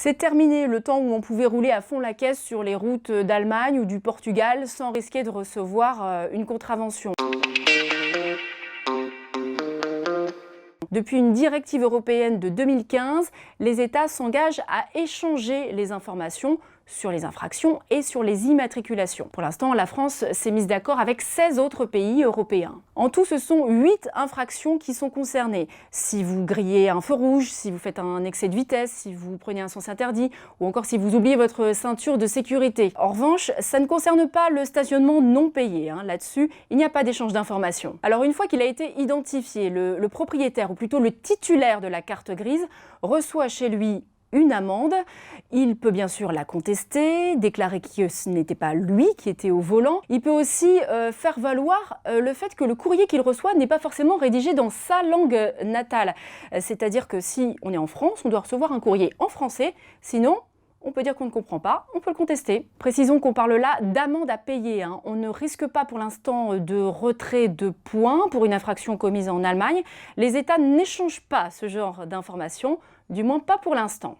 C'est terminé le temps où on pouvait rouler à fond la caisse sur les routes d'Allemagne ou du Portugal sans risquer de recevoir une contravention. Depuis une directive européenne de 2015, les États s'engagent à échanger les informations sur les infractions et sur les immatriculations. Pour l'instant, la France s'est mise d'accord avec 16 autres pays européens. En tout, ce sont 8 infractions qui sont concernées. Si vous grillez un feu rouge, si vous faites un excès de vitesse, si vous prenez un sens interdit, ou encore si vous oubliez votre ceinture de sécurité. En revanche, ça ne concerne pas le stationnement non payé. Là-dessus, il n'y a pas d'échange d'informations. Alors une fois qu'il a été identifié, le propriétaire, ou plutôt le titulaire de la carte grise, reçoit chez lui une amende. Il peut bien sûr la contester, déclarer que ce n'était pas lui qui était au volant. Il peut aussi faire valoir le fait que le courrier qu'il reçoit n'est pas forcément rédigé dans sa langue natale. C'est-à-dire que si on est en France, on doit recevoir un courrier en français, sinon on peut dire qu'on ne comprend pas, on peut le contester. Précisons qu'on parle là d'amende à payer. On ne risque pas pour l'instant de retrait de points pour une infraction commise en Allemagne. Les États n'échangent pas ce genre d'informations, du moins pas pour l'instant.